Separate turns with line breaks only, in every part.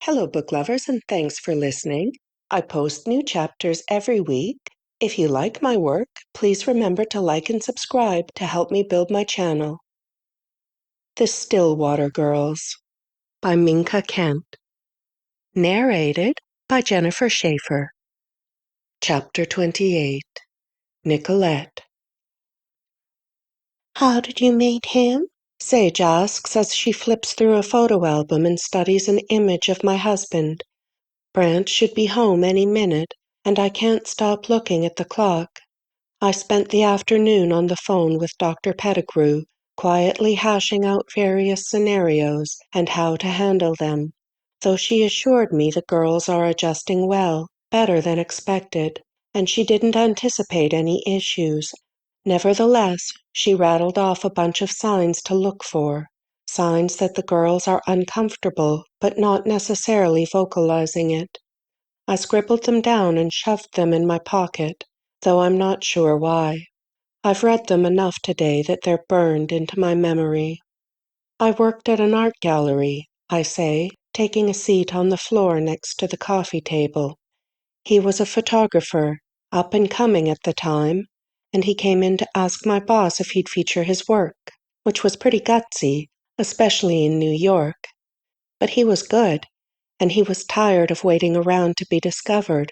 Hello, book lovers, and thanks for listening. I post new chapters every week. If you like my work, please remember to like and subscribe to help me build my channel. The Stillwater Girls by Minka Kent. Narrated by Jennifer Schafer. Chapter 28. Nicolette. How did you meet him? Sage asks as she flips through a photo album and studies an image of my husband. Brant should be home any minute, and I can't stop looking at the clock. I spent the afternoon on the phone with Dr. Pettigrew, quietly hashing out various scenarios and how to handle them, though she assured me the girls are adjusting well, better than expected, and she didn't anticipate any issues. Nevertheless, she rattled off a bunch of signs to look for, signs that the girls are uncomfortable but not necessarily vocalizing it. I scribbled them down and shoved them in my pocket, though I'm not sure why. I've read them enough today that they're burned into my memory. I worked at an art gallery, I say, taking a seat on the floor next to the coffee table. He was a photographer, up and coming at the time, and he came in to ask my boss if he'd feature his work, which was pretty gutsy, especially in New York. But he was good, and he was tired of waiting around to be discovered.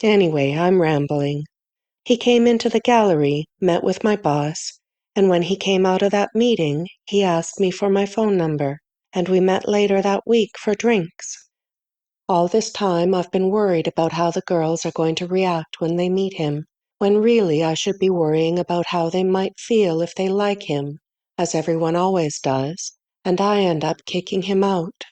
Anyway, I'm rambling. He came into the gallery, met with my boss, and when he came out of that meeting, he asked me for my phone number, and we met later that week for drinks. All this time I've been worried about how the girls are going to react when they meet him, when really I should be worrying about how they might feel if they like him, as everyone always does, and I end up kicking him out.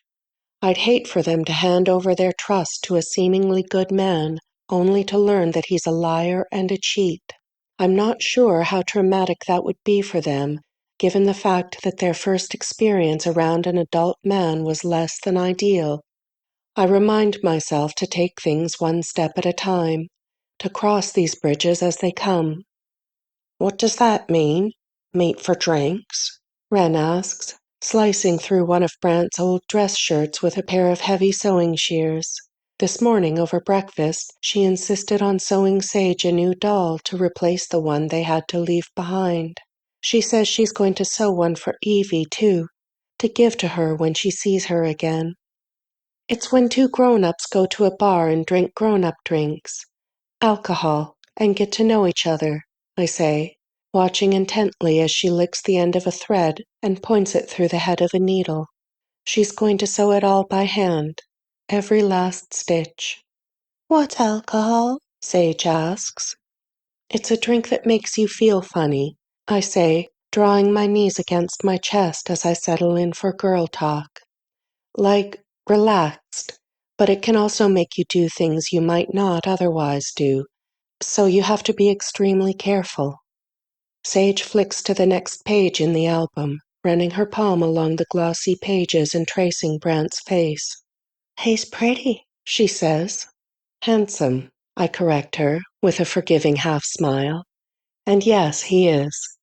I'd hate for them to hand over their trust to a seemingly good man, only to learn that he's a liar and a cheat. I'm not sure how traumatic that would be for them, given the fact that their first experience around an adult man was less than ideal. I remind myself to take things one step at a time, to cross these bridges as they come. What does that mean? Meet for drinks? Wren asks, slicing through one of Brant's old dress shirts with a pair of heavy sewing shears. This morning over breakfast, she insisted on sewing Sage a new doll to replace the one they had to leave behind. She says she's going to sew one for Evie, too, to give to her when she sees her again. It's when two grown-ups go to a bar and drink grown-up drinks, alcohol, and get to know each other, I say, watching intently as she licks the end of a thread and points it through the head of a needle. She's going to sew it all by hand, every last stitch. What's alcohol? Sage asks. It's a drink that makes you feel funny, I say, drawing my knees against my chest as I settle in for girl talk. Like, relaxed, but it can also make you do things you might not otherwise do, so you have to be extremely careful. Sage flicks to the next page in the album, running her palm along the glossy pages and tracing Brant's face. He's pretty, she says. Handsome, I correct her, with a forgiving half-smile. And yes, he is.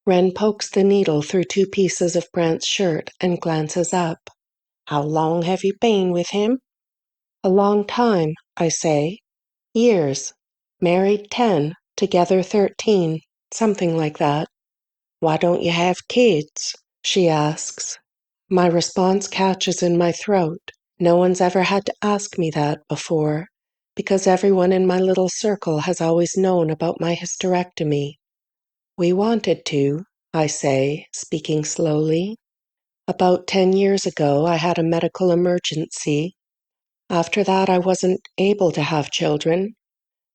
Wren pokes the needle through two pieces of Brant's shirt and glances up. How long have you been with him? A long time, I say. Years. Married 10, together 13, something like that. Why don't you have kids? She asks. My response catches in my throat. No one's ever had to ask me that before, because everyone in my little circle has always known about my hysterectomy. We wanted to, I say, speaking slowly. About 10 years ago, I had a medical emergency. After that, I wasn't able to have children.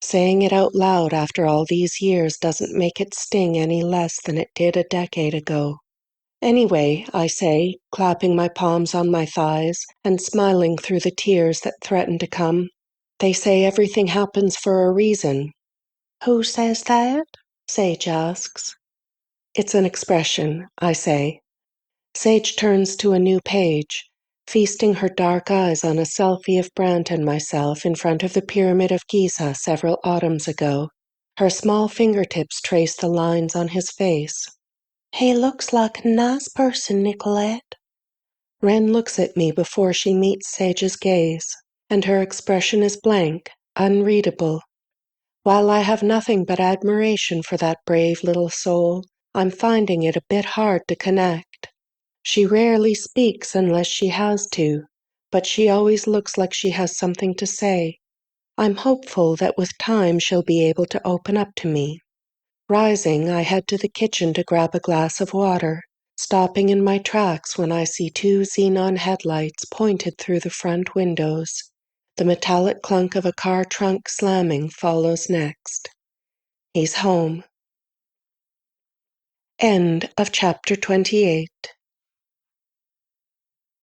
Saying it out loud after all these years doesn't make it sting any less than it did a decade ago. Anyway, I say, clapping my palms on my thighs and smiling through the tears that threaten to come. They say everything happens for a reason. Who says that? Sage asks. It's an expression, I say. Sage turns to a new page, feasting her dark eyes on a selfie of Brant and myself in front of the Pyramid of Giza several autumns ago. Her small fingertips trace the lines on his face. He looks like a nice person, Nicolette. Wren looks at me before she meets Sage's gaze, and her expression is blank, unreadable. While I have nothing but admiration for that brave little soul, I'm finding it a bit hard to connect. She rarely speaks unless she has to, but she always looks like she has something to say. I'm hopeful that with time she'll be able to open up to me. Rising, I head to the kitchen to grab a glass of water, stopping in my tracks when I see two xenon headlights pointed through the front windows. The metallic clunk of a car trunk slamming follows next. He's home. End of chapter 28.